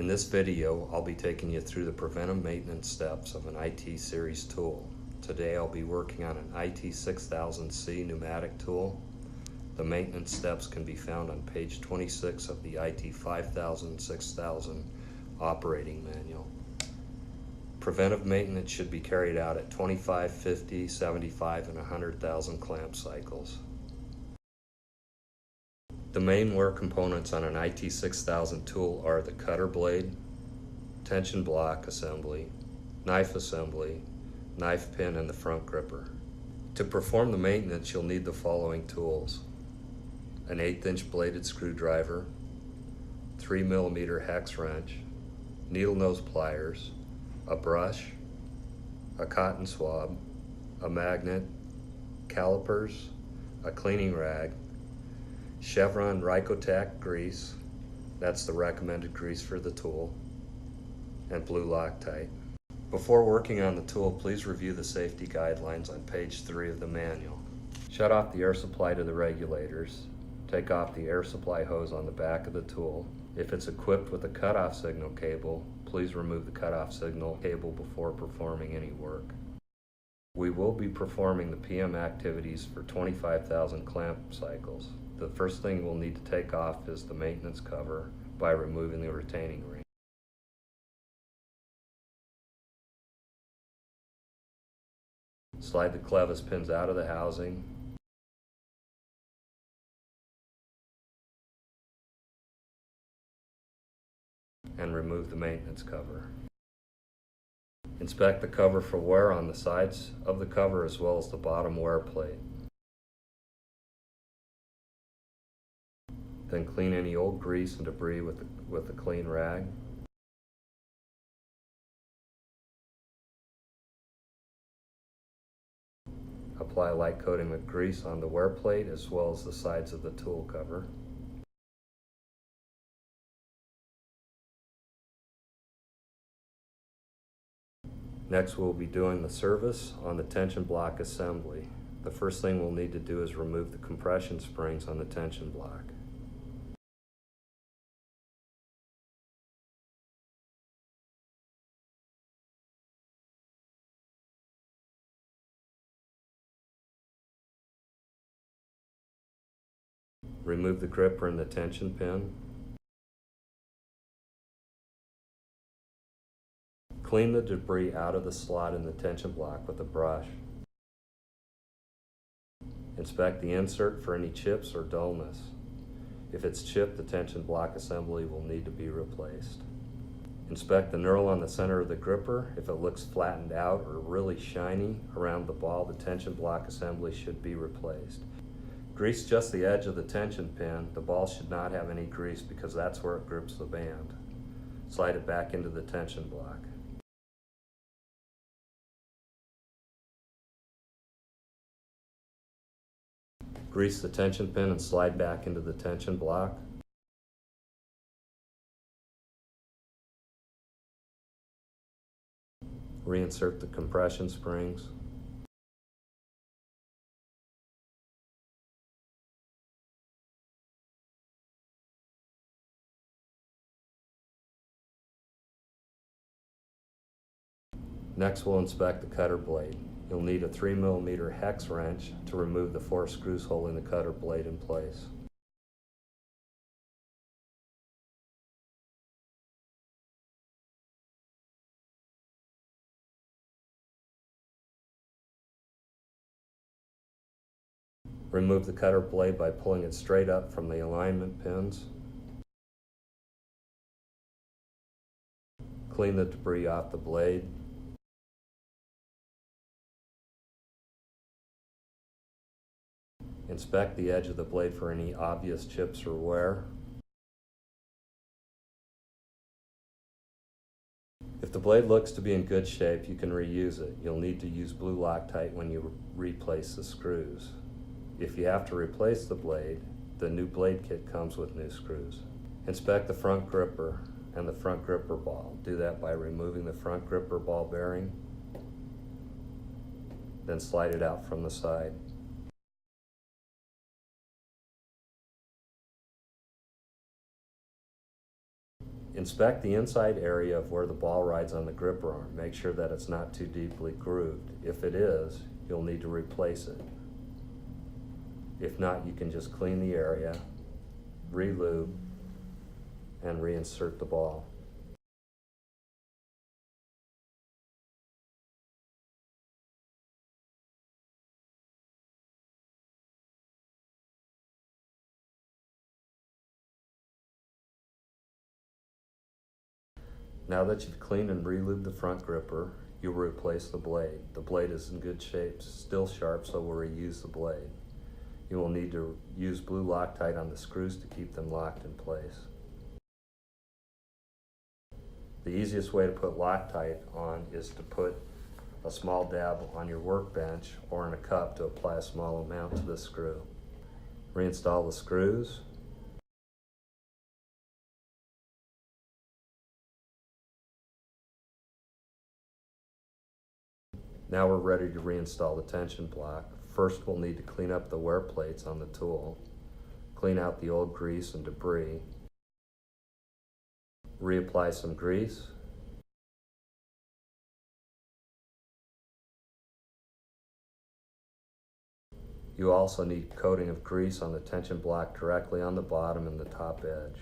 In this video, I'll be taking you through the preventive maintenance steps of an IT series tool. Today I'll be working on an IT 6000C pneumatic tool. The maintenance steps can be found on page 26 of the IT 5000-6000 operating manual. Preventive maintenance should be carried out at 25, 50, 75, and 100,000 clamp cycles. The main wear components on an IT 6000 tool are the cutter blade, tension block assembly, knife assembly, knife pin, and the front gripper. To perform the maintenance, you'll need the following tools: an 1/8" bladed screwdriver, 3mm hex wrench, needle nose pliers, a brush, a cotton swab, a magnet, calipers, a cleaning rag, Chevron Rycotac grease, that's the recommended grease for the tool, and blue Loctite. Before working on the tool, please review the safety guidelines on page 3 of the manual. Shut off the air supply to the regulators. Take off the air supply hose on the back of the tool. If it's equipped with a cutoff signal cable, please remove the cutoff signal cable before performing any work. We will be performing the PM activities for 25,000 clamp cycles. The first thing we'll need to take off is the maintenance cover by removing the retaining ring. Slide the clevis pins out of the housing. And remove the maintenance cover. Inspect the cover for wear on the sides of the cover as well as the bottom wear plate. Then clean any old grease and debris with a clean rag. Apply light coating of grease on the wear plate as well as the sides of the tool cover. Next, we'll be doing the service on the tension block assembly. The first thing we'll need to do is remove the compression springs on the tension block. Remove the gripper and the tension pin. Clean the debris out of the slot in the tension block with a brush. Inspect the insert for any chips or dullness. If it's chipped, the tension block assembly will need to be replaced. Inspect the knurl on the center of the gripper. If it looks flattened out or really shiny around the ball, the tension block assembly should be replaced. Grease just the edge of the tension pin. The ball should not have any grease because that's where it grips the band. Slide it back into the tension block. Grease the tension pin and slide back into the tension block. Reinsert the compression springs. Next, we'll inspect the cutter blade. You'll need a 3mm hex wrench to remove the 4 screws holding the cutter blade in place. Remove the cutter blade by pulling it straight up from the alignment pins. Clean the debris off the blade. Inspect the edge of the blade for any obvious chips or wear. If the blade looks to be in good shape, you can reuse it. You'll need to use blue Loctite when you replace the screws. If you have to replace the blade, the new blade kit comes with new screws. Inspect the front gripper and the front gripper ball. Do that by removing the front gripper ball bearing, then slide it out from the side. Inspect the inside area of where the ball rides on the gripper arm. Make sure that it's not too deeply grooved. If it is, you'll need to replace it. If not, you can just clean the area, re-lube, and reinsert the ball. Now that you've cleaned and re-lubed the front gripper, you'll replace the blade. The blade is in good shape, still sharp, so we'll reuse the blade. You will need to use blue Loctite on the screws to keep them locked in place. The easiest way to put Loctite on is to put a small dab on your workbench or in a cup to apply a small amount to the screw. Reinstall the screws. Now we're ready to reinstall the tension block. First, we'll need to clean up the wear plates on the tool, clean out the old grease and debris, reapply some grease, you also need coating of grease on the tension block directly on the bottom and the top edge.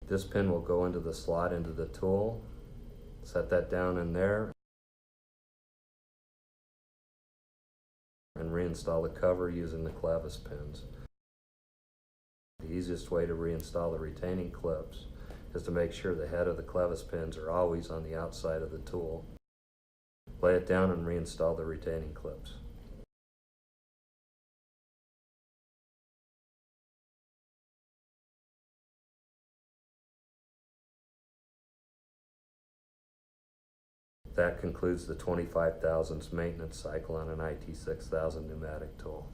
This pin will go into the slot into the tool. Set that down in there and reinstall the cover using the clevis pins. The easiest way to reinstall the retaining clips is to make sure the head of the clevis pins are always on the outside of the tool. Lay it down and reinstall the retaining clips. That concludes the 25 thousandths maintenance cycle on an IT 6000 pneumatic tool.